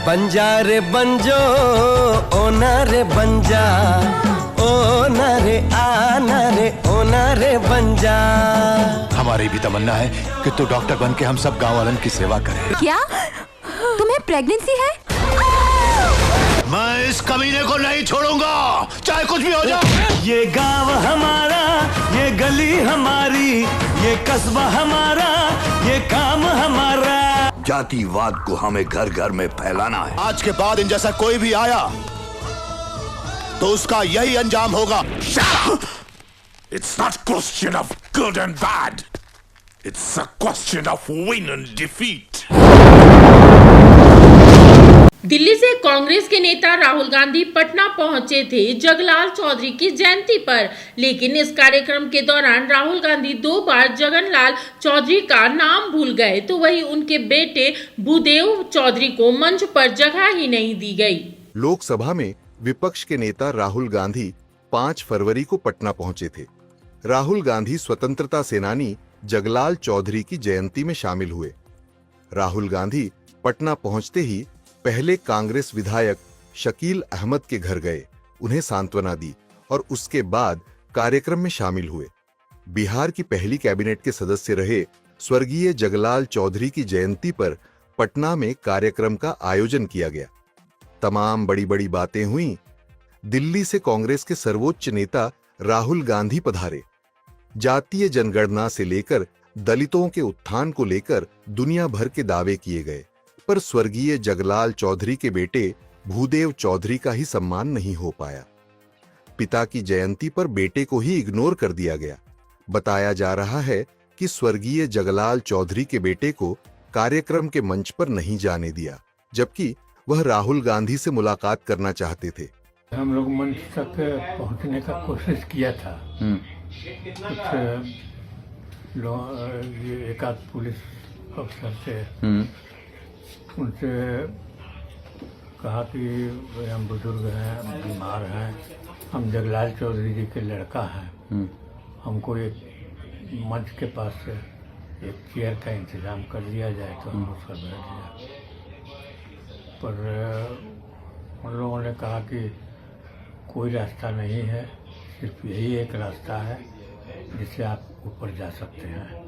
बंजारे बनजो ओना रे बंजा, ओना रे आना रे ओना रे बंजा। हमारी भी तमन्ना है कि तू डॉक्टर बन के हम सब गाँव वालन की सेवा करे। क्या तुम्हें प्रेगनेंसी है? मैं इस कमीने को नहीं छोड़ूंगा, चाहे कुछ भी हो जाए। ये गांव हमारा, ये गली हमारी, ये कस्बा हमारा, ये काम हमारा। जातिवाद को हमें घर घर में फैलाना है। आज के बाद इन जैसा कोई भी आया तो उसका यही अंजाम होगा। It's not a question of good and bad. It's a question of win and defeat. Delhi से कांग्रेस के नेता राहुल गांधी पटना पहुंचे थे जगलाल चौधरी की जयंती पर, लेकिन इस कार्यक्रम के दौरान राहुल गांधी 2 बार जगनलाल चौधरी का नाम भूल गए, तो वहीं उनके बेटे भूदेव चौधरी को मंच पर जगह ही नहीं दी गई। लोकसभा में विपक्ष के नेता राहुल गांधी 5 फरवरी को पटना पहुंचे थे। राहुल गांधी स्वतंत्रता सेनानी जगलाल चौधरी की जयंती में शामिल हुए। राहुल गांधी पटना पहुंचते ही पहले कांग्रेस विधायक शकील अहमद के घर गए, उन्हें सांत्वना दी और उसके बाद कार्यक्रम में शामिल हुए। बिहार की पहली कैबिनेट के सदस्य रहे स्वर्गीय जगलाल चौधरी की जयंती पर पटना में कार्यक्रम का आयोजन किया गया। तमाम बड़ी बड़ी बातें हुई। दिल्ली से कांग्रेस के सर्वोच्च नेता राहुल गांधी पधारे। जातीय जनगणना से लेकर दलितों के उत्थान को लेकर दुनिया भर के दावे किए गए, पर स्वर्गीय जगलाल चौधरी के बेटे भूदेव चौधरी का ही सम्मान नहीं हो पाया। पिता की जयंती पर बेटे को ही इग्नोर कर दिया गया। बताया जा रहा है कि स्वर्गीय जगलाल चौधरी के बेटे को कार्यक्रम के मंच पर नहीं जाने दिया, जबकि वह राहुल गांधी से मुलाकात करना चाहते थे। हम लोग मंच तक पहुंचने का कोशिश किया था। कुछ एक आध पुलिस अफसर से उनसे कहा कि हम बुजुर्ग हैं, बीमार हैं, हम जगलाल चौधरी जी के लड़का हैं, हमको एक मंच के पास से एक चेयर का इंतजाम कर दिया जाए तो हम उसका बैठ जाए। पर उन लोगों ने कहा कि कोई रास्ता नहीं है, सिर्फ यही एक रास्ता है जिससे आप ऊपर जा सकते हैं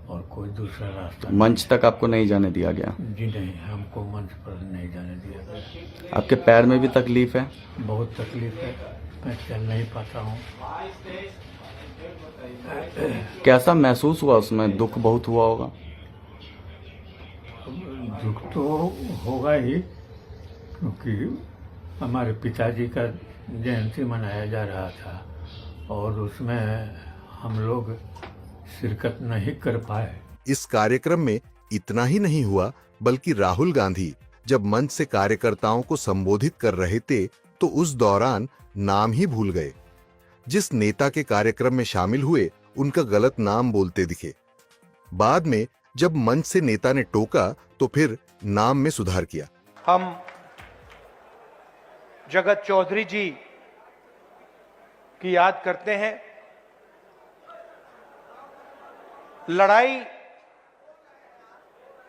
और कोई दूसरा रास्ता। मंच तक आपको नहीं जाने दिया गया? जी नहीं, हमको मंच पर नहीं जाने दिया गया। आपके पैर में भी तकलीफ है? बहुत तकलीफ है, मैं चल नहीं पाता हूँ। कैसा महसूस हुआ उसमें? दुख बहुत हुआ होगा? दुख तो होगा ही, क्योंकि हमारे पिताजी का जयंती मनाया जा रहा था और उसमें हम लोग शिरकत नहीं कर पाए। इस कार्यक्रम में इतना ही नहीं हुआ, बल्कि राहुल गांधी जब मंच से कार्यकर्ताओं को संबोधित कर रहे थे तो उस दौरान नाम ही भूल गए। जिस नेता के कार्यक्रम में शामिल हुए उनका गलत नाम बोलते दिखे। बाद में जब मंच से नेता ने टोका तो फिर नाम में सुधार किया। हम जगत चौधरी जी की याद करते हैं। लड़ाई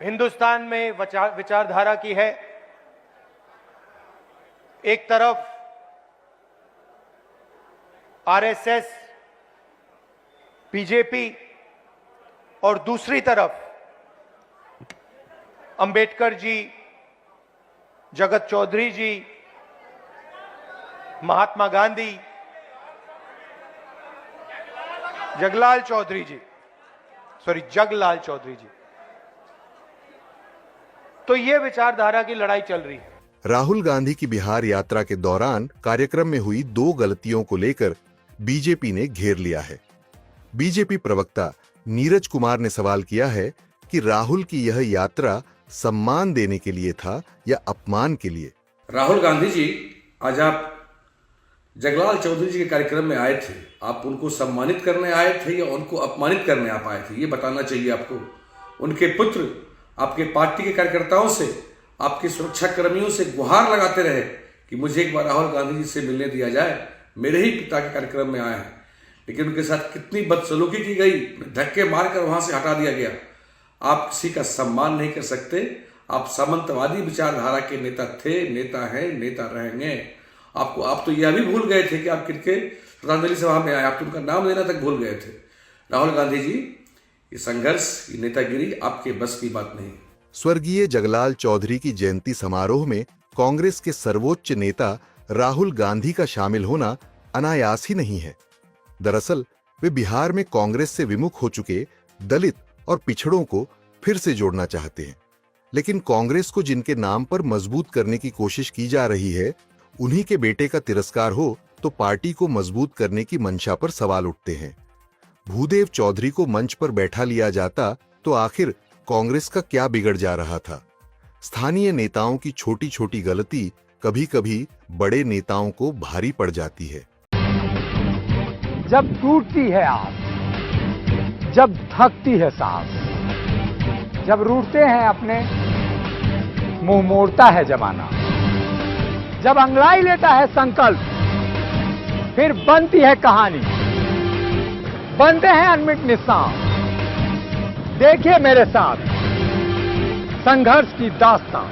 हिंदुस्तान में विचारधारा की है। एक तरफ आरएसएस, बीजेपी और दूसरी तरफ अंबेडकर जी, जगत चौधरी जी, महात्मा गांधी, जगलाल चौधरी जी, जगलाल चौधरी जी। तो यह विचारधारा की लड़ाई चल रही है। राहुल गांधी की बिहार यात्रा के दौरान कार्यक्रम में हुई 2 गलतियों को लेकर बीजेपी ने घेर लिया है। बीजेपी प्रवक्ता नीरज कुमार ने सवाल किया है कि राहुल की यह यात्रा सम्मान देने के लिए था या अपमान के लिए। राहुल गांधी जी, आज आप जगलाल चौधरी जी के कार्यक्रम में आए थे, आप उनको सम्मानित करने आए थे या उनको अपमानित करने आप आए थे? ये बताना चाहिए आपको। उनके पुत्र आपके पार्टी के कार्यकर्ताओं से, आपके सुरक्षा कर्मियों से गुहार लगाते रहे कि मुझे एक बार राहुल गांधी जी से मिलने दिया जाए, मेरे ही पिता के कार्यक्रम में आए हैं। लेकिन उनके साथ कितनी बदसलूकी की गई, धक्के मारकर वहां से हटा दिया गया। आप किसी का सम्मान नहीं कर सकते, आप सामंतवादी विचारधारा के नेता थे, नेता हैं, नेता रहेंगे। आप तो यह भी भूल गए थे कि आप किनके श्रद्धांजलि सभा में आए, आप तो उनका नाम लेना तक भूल गए थे। राहुल गांधी जी, ये संघर्ष, ये नेतागिरी आपके बस की बात नहीं। स्वर्गीय जगलाल चौधरी की जयंती समारोह में कांग्रेस के सर्वोच्च नेता राहुल गांधी का शामिल होना अनायास ही नहीं है। दरअसल वे बिहार में कांग्रेस से विमुख हो चुके दलित और पिछड़ों को फिर से जोड़ना चाहते हैं, लेकिन कांग्रेस को जिनके नाम पर मजबूत करने की कोशिश की जा रही है, उन्हीं के बेटे का तिरस्कार हो तो पार्टी को मजबूत करने की मंशा पर सवाल उठते हैं। भूदेव चौधरी को मंच पर बैठा लिया जाता तो आखिर कांग्रेस का क्या बिगड़ जा रहा था? स्थानीय नेताओं की छोटी छोटी गलती कभी कभी बड़े नेताओं को भारी पड़ जाती है। जब टूटती है आस, जब थकती है सांस, जब रूठते हैं अपने, मुंह मोड़ता है जमाना, जब अंगड़ाई लेता है संकल्प, फिर बनती है कहानी, बनते हैं अनमिट निशान। देखिए मेरे साथ संघर्ष की दास्तां।